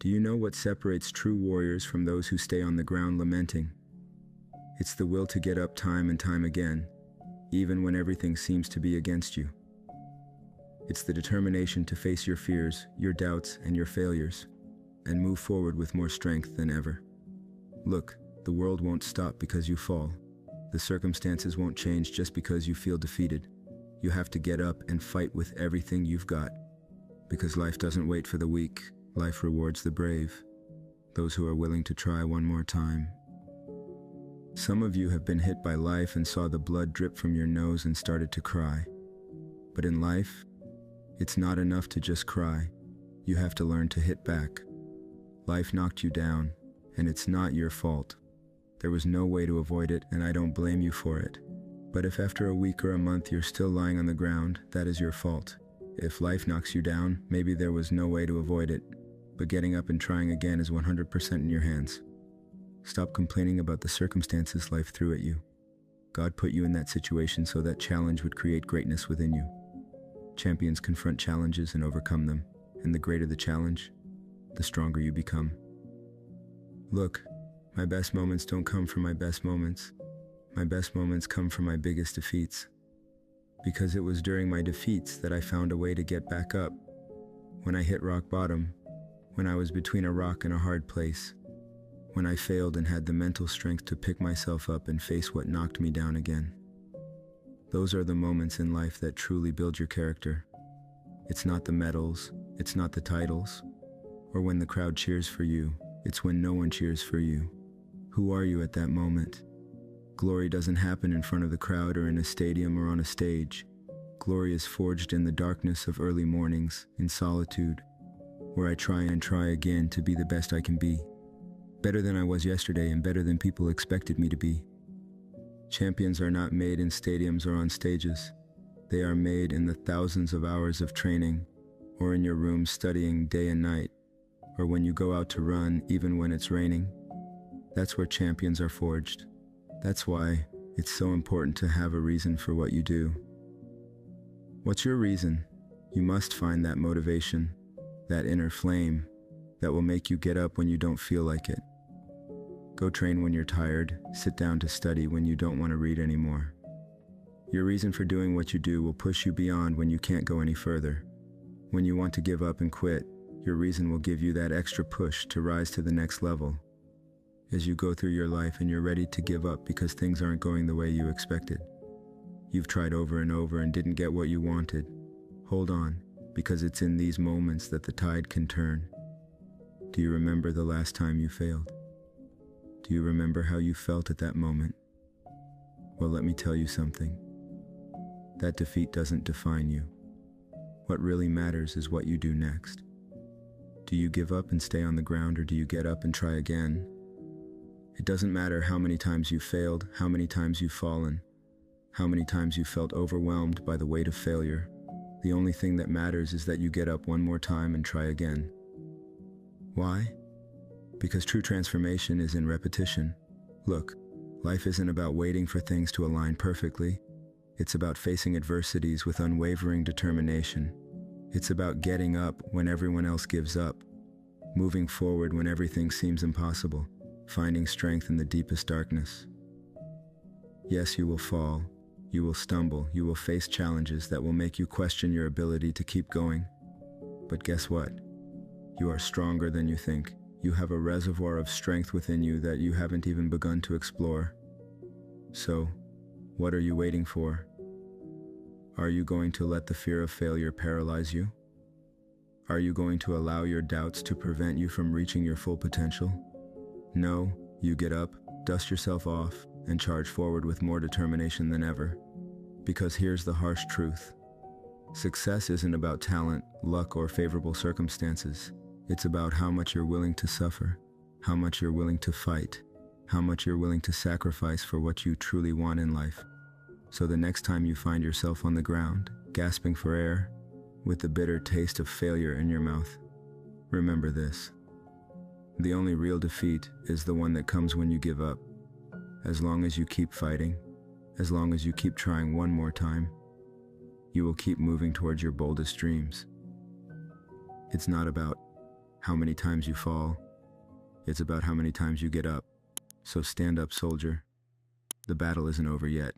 Do you know what separates true warriors from those who stay on the ground lamenting? It's the will to get up time and time again, even when everything seems to be against you. It's the determination to face your fears, your doubts, and your failures, and move forward with more strength than ever. Look, the world won't stop because you fall. The circumstances won't change just because you feel defeated. You have to get up and fight with everything you've got. Because life doesn't wait for the weak, life rewards the brave, those who are willing to try one more time. Some of you have been hit by life and saw the blood drip from your nose and started to cry. But in life, it's not enough to just cry. You have to learn to hit back. Life knocked you down, and it's not your fault. There was no way to avoid it, and I don't blame you for it. But if after a week or a month you're still lying on the ground, that is your fault. If life knocks you down, maybe there was no way to avoid it, but getting up and trying again is 100% in your hands. Stop complaining about the circumstances life threw at you. God put you in that situation so that challenge would create greatness within you. Champions confront challenges and overcome them, and the greater the challenge, the stronger you become. Look, my best moments don't come from my best moments. My best moments come from my biggest defeats. Because it was during my defeats that I found a way to get back up. When I hit rock bottom, when I was between a rock and a hard place, when I failed and had the mental strength to pick myself up and face what knocked me down again. Those are the moments in life that truly build your character. It's not the medals, it's not the titles, or when the crowd cheers for you, it's when no one cheers for you. Who are you at that moment? Glory doesn't happen in front of the crowd or in a stadium or on a stage. Glory is forged in the darkness of early mornings, in solitude, where I try and try again to be the best I can be. Better than I was yesterday and better than people expected me to be. Champions are not made in stadiums or on stages. They are made in the thousands of hours of training, or in your room studying day and night, or when you go out to run even when it's raining. That's where champions are forged. That's why it's so important to have a reason for what you do. What's your reason? You must find that motivation, that inner flame, that will make you get up when you don't feel like it. Go train when you're tired, sit down to study when you don't want to read anymore. Your reason for doing what you do will push you beyond when you can't go any further. When you want to give up and quit, your reason will give you that extra push to rise to the next level. As you go through your life and you're ready to give up because things aren't going the way you expected. You've tried over and over and didn't get what you wanted. Hold on, because it's in these moments that the tide can turn. Do you remember the last time you failed? Do you remember how you felt at that moment? Well, let me tell you something. That defeat doesn't define you. What really matters is what you do next. Do you give up and stay on the ground, or do you get up and try again? It doesn't matter how many times you failed, how many times you've fallen, how many times you felt overwhelmed by the weight of failure. The only thing that matters is that you get up one more time and try again. Why? Because true transformation is in repetition. Look, life isn't about waiting for things to align perfectly. It's about facing adversities with unwavering determination. It's about getting up when everyone else gives up, moving forward when everything seems impossible, finding strength in the deepest darkness. Yes, you will fall, you will stumble, you will face challenges that will make you question your ability to keep going. But guess what? You are stronger than you think. You have a reservoir of strength within you that you haven't even begun to explore. So, what are you waiting for? Are you going to let the fear of failure paralyze you? Are you going to allow your doubts to prevent you from reaching your full potential? No, you get up, dust yourself off, and charge forward with more determination than ever. Because here's the harsh truth. Success isn't about talent, luck, or favorable circumstances. It's about how much you're willing to suffer, how much you're willing to fight, how much you're willing to sacrifice for what you truly want in life. So the next time you find yourself on the ground, gasping for air, with the bitter taste of failure in your mouth, remember this. The only real defeat is the one that comes when you give up. As long as you keep fighting, as long as you keep trying one more time, you will keep moving towards your boldest dreams. It's not about how many times you fall. It's about how many times you get up. So stand up, soldier. The battle isn't over yet.